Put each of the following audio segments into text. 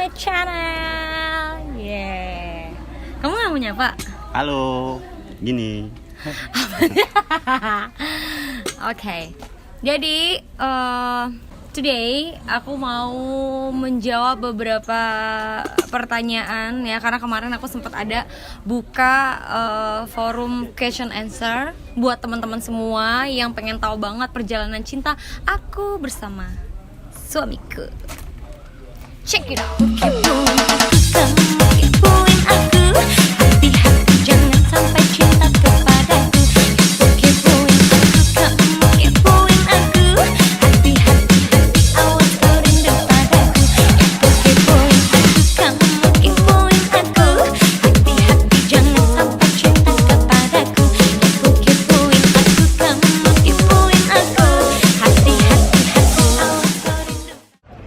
my channel. Yeah. Kamu nggak mau nyapa? Halo, gini. Oke. Jadi today aku mau menjawab beberapa pertanyaan ya, karena kemarin aku sempat ada buka forum question answer buat teman-teman semua yang pengen tahu banget perjalanan cinta aku bersama suamiku. Check it out. Kepoin aku, hati-hati jangan sampai cinta kepadaku. Kepoin aku, kepoin aku, hati-hati awas kau rindu padaku. Kepoin aku, kepoin aku, hati-hati jangan sampai cinta kepadaku. Kepoin aku, kepoin aku, hati-hati awas kau rindu.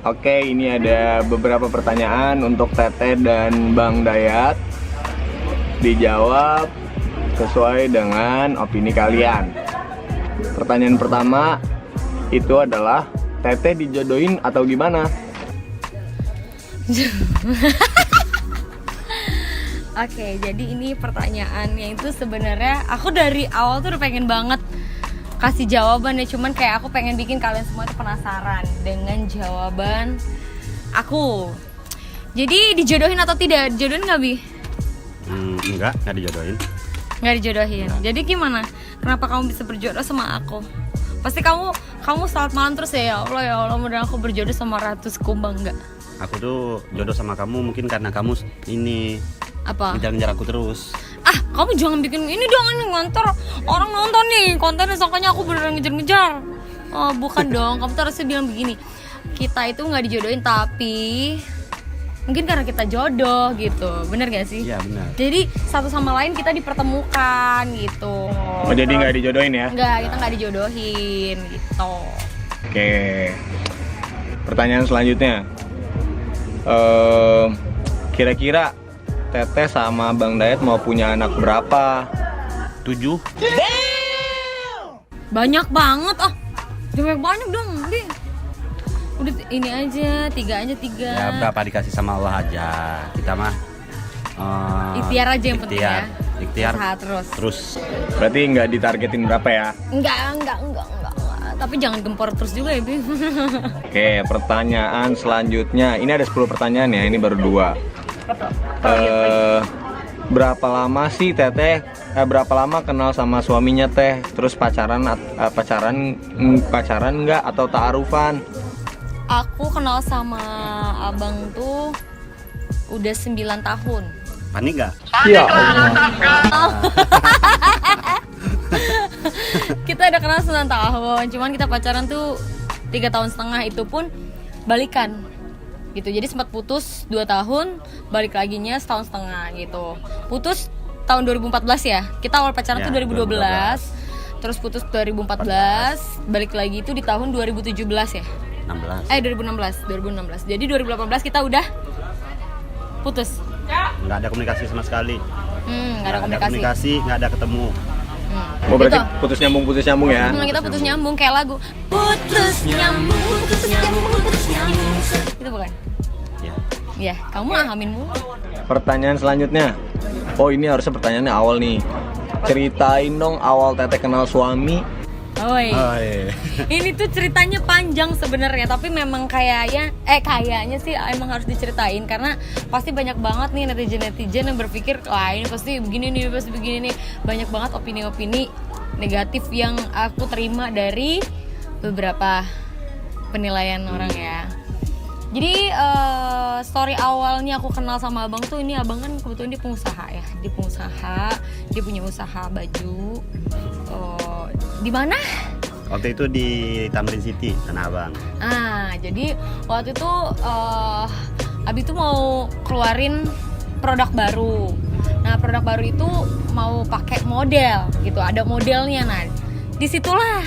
Oke, ini ada beberapa pertanyaan untuk Teteh dan Bang Dayat. Dijawab sesuai dengan opini kalian. Pertanyaan pertama itu adalah, Teteh dijodohin atau gimana? Oke, jadi ini pertanyaannya itu sebenarnya aku dari awal tuh udah pengen banget kasih jawaban ya, cuman kayak aku pengen bikin kalian semua tuh penasaran dengan jawaban aku. Jadi dijodohin atau tidak? Dijodohin nggak, Bi? Enggak dijodohin. Nggak dijodohin. Jadi gimana? Kenapa kamu bisa berjodoh sama aku? Pasti kamu salat malam terus ya Allah mudah aku berjodoh sama Ratu Sekumbang nggak? Aku tuh jodoh sama kamu mungkin karena kamu ini Apa? ngejar-ngejar aku terus. Kamu jangan bikin ini dong, ini ngantor orang nonton nih kontennya, sangkanya aku beneran ngejar-ngejar. Oh, bukan dong, kamu tuh harusnya bilang begini, kita itu nggak dijodohin tapi mungkin karena kita jodoh gitu, bener gak sih? Iya benar. Jadi satu sama lain kita dipertemukan gitu. Oh, jadi nggak dijodohin ya? Nggak, kita nggak dijodohin gitu. Oke. Pertanyaan selanjutnya, kira-kira Teteh sama Bang Dayat mau punya anak berapa? 7. Banyak banget banyak dong, Di. Udah ini aja, 3 aja. Ya berapa dikasih sama Allah aja. Kita mah Ikhtiar aja yang penting ya. Ikhtiar Usaha terus. Berarti nggak ditargetin berapa ya? Enggak. Tapi jangan gempor terus juga ya, Bi. Oke, pertanyaan selanjutnya. Ini ada 10 pertanyaan ya, ini baru 2. Berapa lama sih Teteh berapa lama kenal sama suaminya Teh? Terus pacaran nggak atau ta'arufan? Aku kenal sama abang tuh udah 9 tahun. panik nggak? Iya. Kita udah kenal 9 tahun, cuman kita pacaran tuh 3 tahun setengah, itu pun balikan gitu. Jadi sempat putus 2 tahun, balik laginya setahun setengah gitu. Putus tahun 2014 ya. Kita awal pacaran Ya, tuh 2012. Terus putus 2014, balik lagi itu di tahun 2017 ya. 2016. Jadi 2018 kita udah putus. Nggak ada komunikasi sama sekali. Nggak ada komunikasi. Nggak ada ketemu. Oh, berarti Gitu. putus nyambung ya? Kita putus nyambung kayak lagu. Putus nyambung. Itu bukan? Ya. Iya, kamu amin mulu. Pertanyaan selanjutnya. Oh, ini harusnya pertanyaannya awal nih. Ceritain dong awal Teteh kenal suami. Oi. Oh, iya. Ini tuh ceritanya panjang sebenarnya, tapi memang kayaknya sih emang harus diceritain karena pasti banyak banget nih netizen yang berpikir, wah ini pasti begini nih, pasti begini nih. Banyak banget opini-opini negatif yang aku terima dari beberapa penilaian orang ya. Jadi story awalnya aku kenal sama abang tuh, ini abang kan kebetulan dia pengusaha ya, dia punya usaha baju. Di mana? Waktu itu di Tamrin City, Tanah Abang. Jadi waktu itu Abi tuh mau keluarin produk baru. Nah, produk baru itu mau pakai model gitu, ada modelnya. Nah, disitulah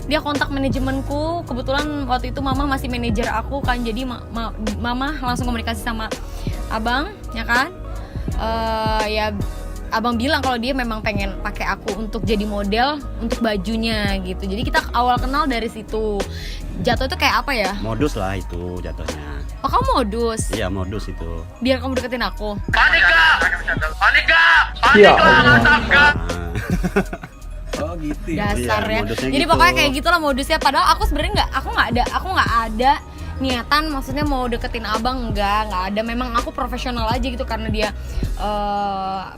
dia kontak manajemenku. Kebetulan waktu itu mama masih manajer aku kan, jadi mama langsung komunikasi sama abang, ya kan? Ya abang bilang kalau dia memang pengen pakai aku untuk jadi model untuk bajunya gitu. Jadi kita awal kenal dari situ. Jatuh itu kayak apa ya? Modus lah itu jatuhnya. Oh, kamu modus? Iya, modus itu. Biar kamu deketin aku? Ya Allah. Nah, Oh gitu ya. Dasar Iya, ya. modusnya Jadi gitu. pokoknya kayak gitulah modusnya. Padahal aku sebenarnya aku nggak ada niatan, maksudnya mau deketin abang, nggak ada. Memang aku profesional aja gitu karena dia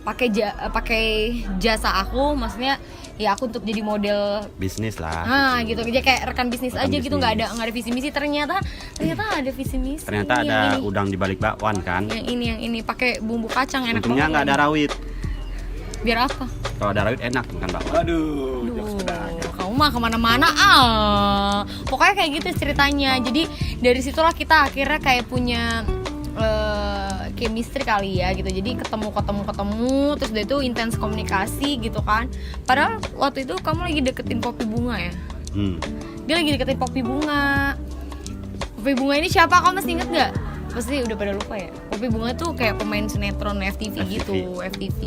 pakai jasa aku, maksudnya ya aku untuk jadi model. bisnis lah. Gitu aja kayak rekan bisnis Rekan aja gitu, nggak bisnis. ada visi misi. Ternyata ada visi misi. Ternyata Yang ada ini. udang di balik bakwan kan. Yang ini pakai bumbu kacang, enak Untungnya banget. nggak ada rawit. Biar apa? Kalau ada rawit enak makan bakwan. Aduh, Duh, kamu mah kemana-mana pokoknya kayak gitu ceritanya. Jadi dari situlah kita akhirnya kayak punya chemistry kali ya gitu. Jadi ketemu terus dari itu intens komunikasi gitu kan. Padahal waktu itu kamu lagi deketin Poppy Bunga ya. Dia lagi deketin Poppy Bunga. Poppy Bunga ini siapa, kamu masih inget gak? Pasti udah pada lupa ya. Poppy Bunga tuh kayak pemain sinetron FTV gitu, FTV.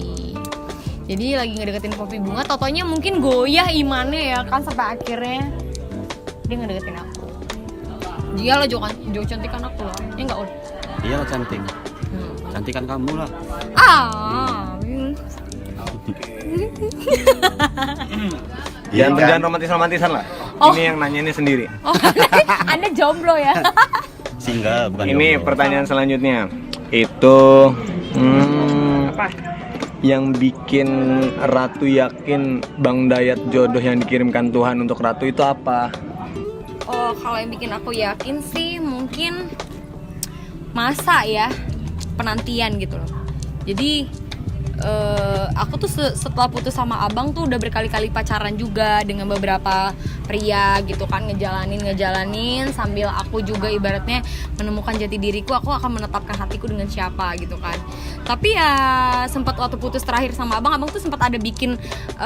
Jadi lagi ngedeketin Poppy Bunga, totonya mungkin goyah imannya ya kan, sampai akhirnya dia ngedeketin aku. Dia lah jauh cantikan aku lah, ya nggak udah. Iya lah cantik. Cantikan kamu lah. Jangan romantis-romantisan lah. Oh. Ini yang nanya ini sendiri. Oh, Anda jomblo ya? Single bukan Ini jomblo. pertanyaan selanjutnya. Itu yang bikin Ratu yakin Bang Dayat jodoh yang dikirimkan Tuhan untuk Ratu itu apa? Oh, kalau yang bikin aku yakin sih mungkin masa ya, penantian gitu loh. Jadi aku tuh setelah putus sama abang tuh udah berkali-kali pacaran juga dengan beberapa pria gitu kan, ngejalanin sambil aku juga ibaratnya menemukan jati diriku, aku akan menetapkan hatiku dengan siapa gitu kan. Tapi ya sempat waktu putus terakhir sama abang tuh sempat ada bikin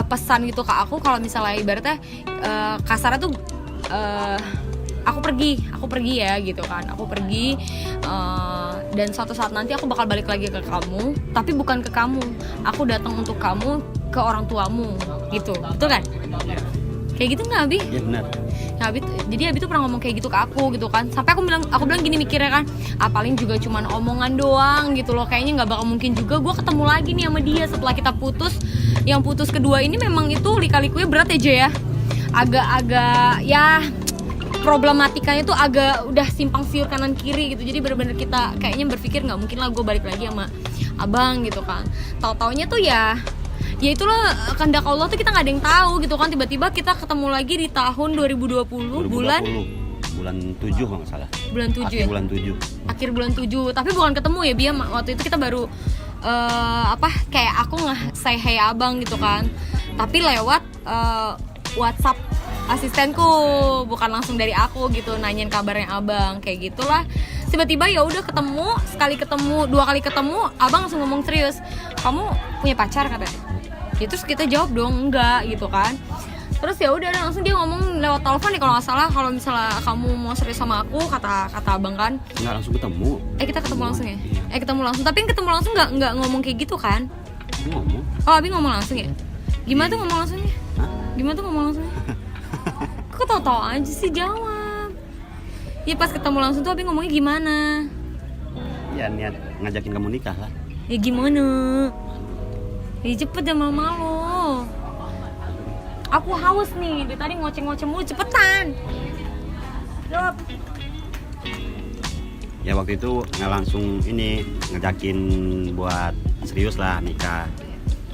pesan gitu ke aku kalau misalnya ibaratnya kasarnya tuh aku pergi ya gitu kan, aku pergi dan suatu saat nanti aku bakal balik lagi ke kamu, tapi bukan ke kamu, aku datang untuk kamu, ke orang tuamu gitu, betul kan? Kayak gitu nggak Abi? Iya benar. Nah, jadi Abi tuh pernah ngomong kayak gitu ke aku gitu kan, sampai aku bilang gini mikirnya kan, paling juga cuman omongan doang gitu loh, kayaknya nggak bakal mungkin juga gue ketemu lagi nih sama dia setelah kita putus. Yang putus kedua ini memang itu lika-likunya berat aja ya, agak-agak ya problematikanya tuh agak udah simpang siur kanan kiri gitu. Jadi bener-bener kita kayaknya berpikir nggak mungkin lah gue balik lagi sama abang gitu kan. Tahu-taunya tuh ya itulah kehendak Allah tuh, kita nggak ada yang tahu gitu kan. Tiba-tiba kita ketemu lagi di tahun 2020 bulan 7 kalau nggak salah. Bulan 7 ya? Akhir bulan 7. Tapi bukan ketemu ya Bia, waktu itu kita baru kayak aku say hey abang gitu kan. Tapi lewat WhatsApp asistenku, bukan langsung dari aku gitu, nanyain kabarnya abang kayak gitulah. Tiba-tiba ya udah ketemu, sekali ketemu, 2 kali ketemu, abang langsung ngomong serius, kamu punya pacar katanya. Ya terus kita jawab dong enggak gitu kan. Terus ya udah langsung dia ngomong lewat telepon nih kalau nggak salah, kalau misalnya kamu mau serius sama aku, kata abang kan. Nggak langsung ketemu. Kita ketemu langsung ya? Iya. Ketemu langsung, tapi yang ketemu langsung nggak ngomong kayak gitu kan? Ngomong. Oh, Abi ngomong langsung ya? Gimana tuh ngomong langsungnya? Hah? Gimana tuh ngomong langsungnya? Kok tau-tau aja sih jawab. Ya pas ketemu langsung tuh Abi ngomongnya gimana? Ya niat ngajakin kamu nikah lah. Ya gimana? Ya cepet jangan malu-malu. Aku haus nih, dari tadi ngoceh-ngoceh mulu, cepetan. Jawab. Ya waktu itu nggak langsung ini ngajakin buat serius lah nikah.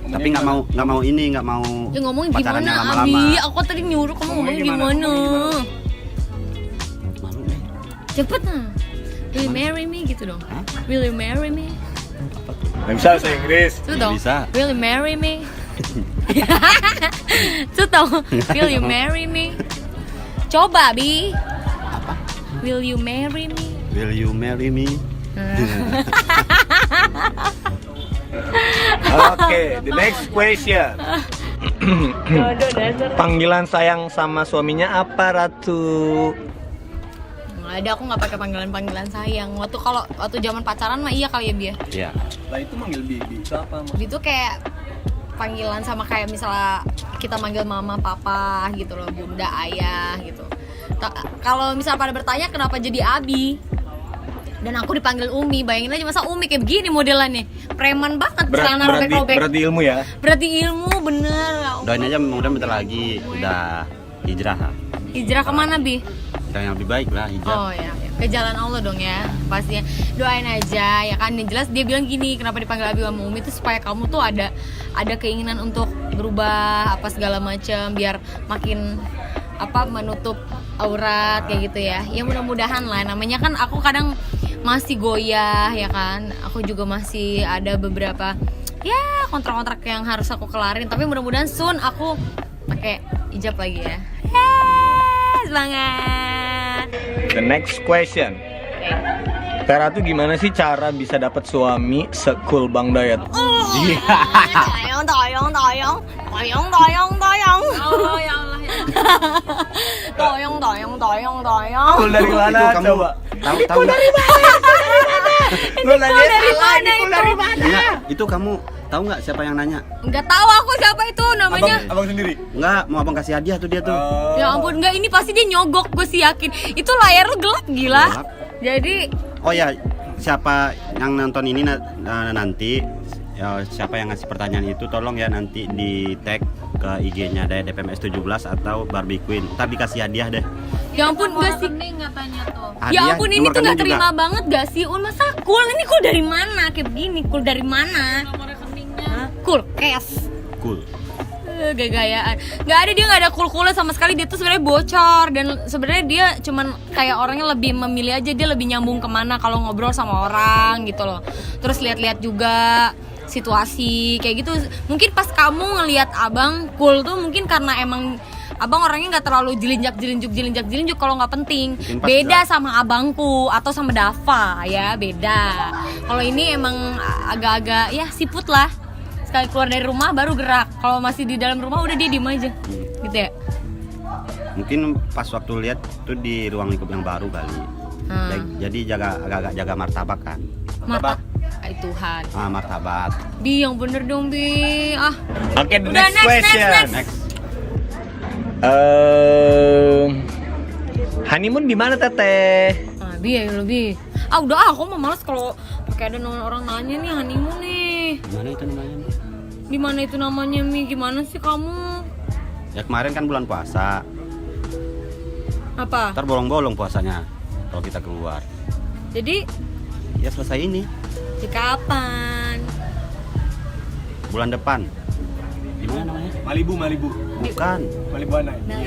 Tapi nggak mau Ya ngomong pacarannya gimana lama-lama. Abi? Aku tadi nyuruh kamu ngomong gimana? Malu deh. Cepet nah. Will you marry me gitu dong. Hah? Will you marry me? Nggak bisa bahasa Inggris. Itu dong. bisa. Will you marry me? Itu dong. Will you marry me? Coba Bi. Apa? Will you marry me? Will you marry me? Oke, the next question. Panggilan sayang sama suaminya apa, Ratu? Nggak ada, aku nggak pakai panggilan sayang. Waktu zaman pacaran mah iya kali ya Bi. Iya. Lah itu manggil bibi itu apa? Itu kayak panggilan sama kayak misalnya kita manggil mama, papa gitu loh, bunda, ayah gitu. Kalau misalnya pada bertanya kenapa jadi Abi, Dan aku dipanggil Umi, bayangin aja masa Umi kayak begini modelannya. Preman banget, celana robek-robek. Berarti ilmu ya. Berarti ilmu bener. Doain aja mudah-mudahan bentar lagi udah hijrah. Hijrah kemana, Bi? Hijrah yang lebih baik lah, hijrah. Oh ya, ke jalan Allah dong ya, pastinya. Doain aja ya kan. Yang jelas dia bilang gini, kenapa dipanggil Abi sama Umi itu supaya kamu tuh ada keinginan untuk berubah apa segala macam biar makin menutup aurat kayak gitu ya. Ya mudah-mudahan lah, namanya kan aku kadang masih goyah ya kan. Aku juga masih ada beberapa ya kontrak-kontrak yang harus aku kelarin, tapi mudah-mudahan soon aku pakai hijab lagi ya. Semangat. The next question. Tera tuh gimana sih cara bisa dapat suami se-cool Bang Dayat? Toyong. Oh ya Allah ya. Toyong. Cool dari mana? Itu kamu Coba. tahu nggak? Lu nanya dari salah, mana cool dari mana? Enggak, itu kamu tahu nggak siapa yang nanya? Enggak tahu aku siapa itu namanya. Abang sendiri. Enggak, mau abang kasih hadiah tuh dia tuh. Ya ampun, enggak, ini pasti dia nyogok, gue sih yakin. Itu layar lu gelap gila. Gelap. Jadi Oh ya, siapa yang nonton ini nanti ya, siapa yang ngasih pertanyaan itu tolong ya nanti di tag ke IG-nya Dayat DPMS 17 atau Barbie Queen. Ntar dikasih hadiah deh. ya ampun gak sih? Hadiah, Ya ampun ini nomor tuh gak rekening terima juga. banget gak sih? Masa cool? Ini cool dari mana? Kayak begini, cool dari mana? Nomor rekeningnya. Cool, cash. Cool. Gaya-gayaan. Gak ada, dia gak ada cool-coolnya sama sekali. Dia tuh sebenarnya bocor. Dan sebenarnya dia cuman kayak orangnya lebih memilih aja. Dia lebih nyambung kemana kalau ngobrol sama orang gitu loh. Terus lihat-lihat juga situasi kayak gitu. Mungkin pas kamu ngelihat abang cool tuh mungkin karena emang abang orangnya nggak terlalu jelinjak kalau nggak penting. Mungkin pas Beda sama abangku atau sama Dava ya, beda. Kalau ini emang agak-agak ya siput lah. Sekali keluar dari rumah baru gerak. Kalau masih di dalam rumah udah dia diem aja. Gitu ya. Mungkin pas waktu lihat tuh di ruang lingkup yang baru kali. Jadi agak-agak jaga martabat kan. Martabat. Ay Tuhan. Martabat. Bi yang bener dong Bi. Oke, the Udah, next question. Next. Honeymoon di mana Teteh? Bi ya lebih. Udah aku mah males kalau pakai ada orang nanya nih honeymoon nih. Gimana itu namanya? Di mana itu namanya Mi? Gimana sih kamu? Ya kemarin kan bulan puasa. Apa? Ntar bolong-bolong puasanya kalau kita keluar. Jadi Ya selesai ini. di kapan? Bulan depan. Di mana namanya? Malibu. Bukan. Malibu Anai. Nah,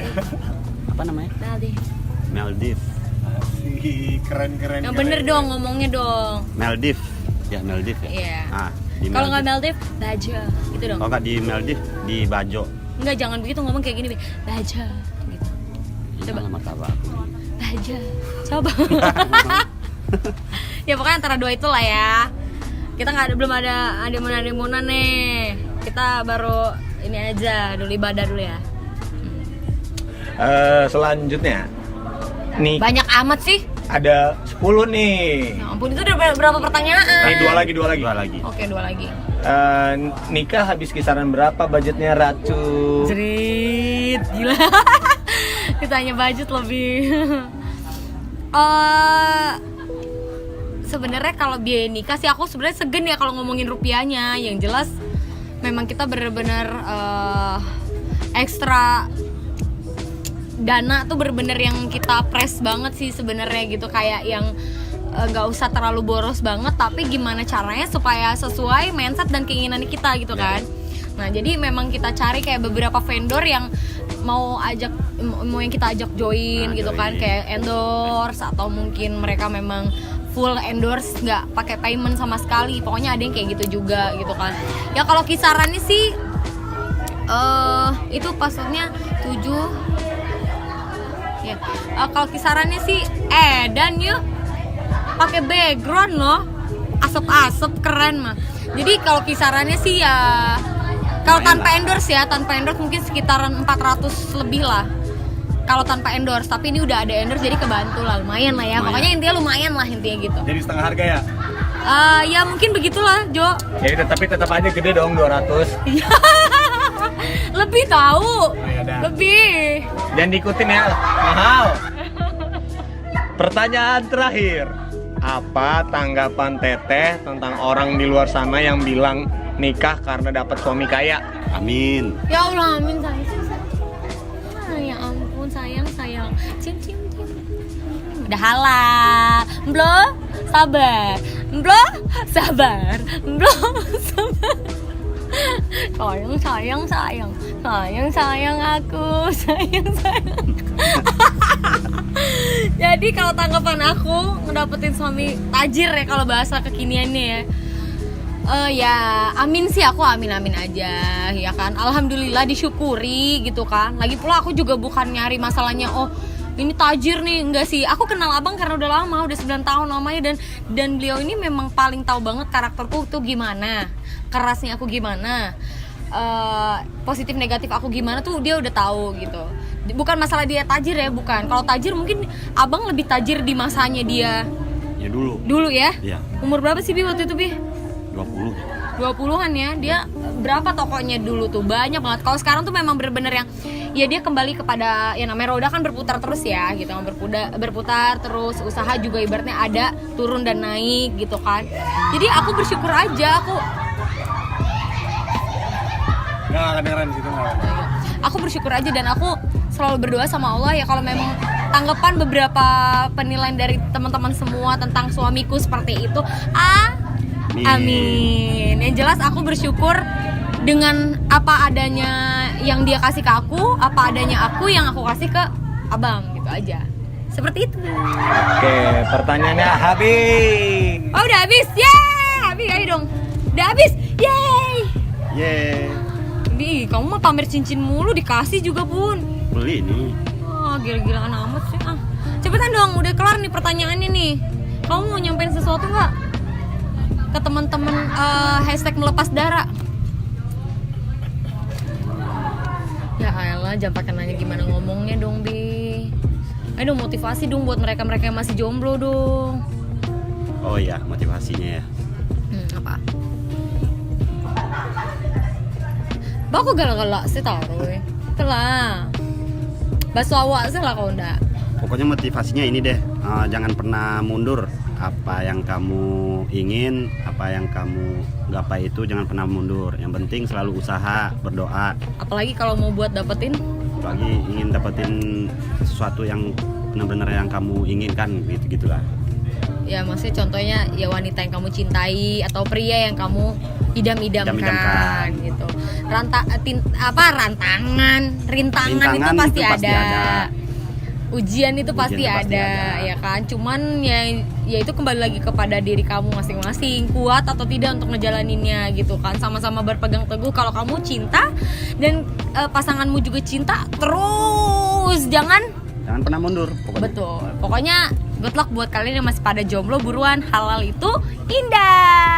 Apa namanya? Maldives. Maldives. Asik, keren. Yang bener dong ngomongnya dong. Maldives. Ya Maldives ya. Iya. Di Kalau nggak Maldives. Maldives, Baja. Gitu dong. Kalau nggak di Maldives, di Bajo. Enggak, jangan begitu ngomong kayak gini, Bi. Baja. Gitu. Coba. Coba martabak. Baja. Coba. Ya pokoknya antara dua itulah ya. Kita belum ada honeymoon nih. Kita baru ini aja dulu, ibadah dulu ya. Selanjutnya nih Banyak amat sih. ada 10 nih. Ya ampun, itu udah berapa pertanyaan? Dua lagi. Dua lagi. Oke, 2 lagi. Nikah habis kisaran berapa budgetnya Ratu? Jerit, gila. Ditanya budget lebih. Sebenarnya kalau biaya nikah sih aku sebenarnya segen ya kalau ngomongin rupiahnya. Yang jelas memang kita benar-benar ekstra dana tuh bener-bener yang kita press banget sih sebenarnya gitu, kayak yang nggak usah terlalu boros banget, tapi gimana caranya supaya sesuai mindset dan keinginan kita gitu kan. Nah jadi memang kita cari kayak beberapa vendor yang mau yang kita ajak join gitu kan, kayak endorse atau mungkin mereka memang full endorse nggak pakai payment sama sekali. Pokoknya ada yang kayak gitu juga gitu kan. Ya kalau kisarannya sih itu passwordnya 7 ya. Kalau kisarannya sih dan yuk pakai background loh, asap-asap keren mah. Jadi kalau kisarannya sih ya kalau tanpa endorse mungkin sekitaran 400 lebih lah. Kalau tanpa endorse, tapi ini udah ada endorse jadi kebantu lah, lumayan lah ya. Pokoknya intinya lumayan lah intinya gitu. Jadi setengah harga ya? Ya mungkin begitulah Jo. Ya tapi tetap aja gede dong 200. Iya. Lebih tahu. ya dah. Lebih. Dan diikutin ya, mahal. Pertanyaan terakhir. Apa tanggapan Teteh tentang orang di luar sana yang bilang nikah karena dapat suami kaya? Amin. Ya Allah, amin sayang. Ya ampun sayang. Cium. Udah halal. Belum? Sabar. Sayang. Sayang aku. Jadi kalau tanggapan aku ngedapetin suami tajir ya kalau bahasa kekiniannya ya. Ya amin sih, aku amin aja ya kan. Alhamdulillah, disyukuri gitu kan. Lagi pula aku juga bukan nyari masalahnya oh ini tajir nih, enggak sih. Aku kenal abang karena udah lama, udah 9 tahun lamanya, dan beliau ini memang paling tahu banget karakterku tuh gimana, kerasnya aku gimana, positif negatif aku gimana tuh dia udah tahu gitu. Bukan masalah dia tajir ya, bukan. Kalau tajir mungkin abang lebih tajir di masanya dia. Ya dulu. Dulu ya? Iya. Umur berapa sih Bi waktu itu Bi? 20-an ya. Dia berapa tokonya dulu tuh? Banyak banget. Kalau sekarang tuh memang bener-bener yang ya dia kembali kepada yang namanya roda kan berputar terus ya gitu. Berputar terus, usaha juga ibaratnya ada turun dan naik gitu kan. Jadi aku bersyukur aja, Nggak kedengeran di situ nggak. aku bersyukur aja, dan aku selalu berdoa sama Allah ya kalau memang tanggapan beberapa penilaian dari teman-teman semua tentang suamiku seperti itu, amin. Yang jelas aku bersyukur dengan apa adanya yang dia kasih ke aku, apa adanya aku yang aku kasih ke abang gitu aja. Seperti itu. Oke, pertanyaannya habis. Oh udah habis, yeay! Habis ayo dong. Udah habis, yeay! Yeay. Di, kamu mah pamer cincin mulu, dikasih juga pun. Beli nih. Gila-gilaan amat sih Cepetan dong, udah kelar nih pertanyaannya nih. Kamu mau nyampein sesuatu nggak ke teman-teman hashtag melepas darah? Ya elah, jangan pakai nanya gimana ngomongnya dong Bi. Ayo dong, motivasi dong buat mereka-mereka yang masih jomblo dong. Oh iya, motivasinya ya. Apa? Baku galak-galak sih taruh. Itulah. Baso awak sih lah kau ndak. Pokoknya motivasinya ini deh, jangan pernah mundur. Apa yang kamu ingin, apa yang kamu gapai itu jangan pernah mundur. Yang penting selalu usaha, berdoa. Apalagi kalau mau buat dapetin, Apalagi ingin dapetin sesuatu yang benar-benar yang kamu inginkan, gitu-gitulah. ya maksudnya contohnya ya wanita yang kamu cintai atau pria yang kamu idam-idamkan gitu. Rintangan itu pasti ada. Ujian itu pasti ada, ya kan. Cuman ya itu kembali lagi kepada diri kamu masing-masing, kuat atau tidak untuk ngejalaninnya gitu kan. Sama-sama berpegang teguh kalau kamu cinta dan pasanganmu juga cinta, terus jangan pernah mundur pokoknya. Betul. Pokoknya good luck buat kalian yang masih pada jomblo, buruan, halal itu indah.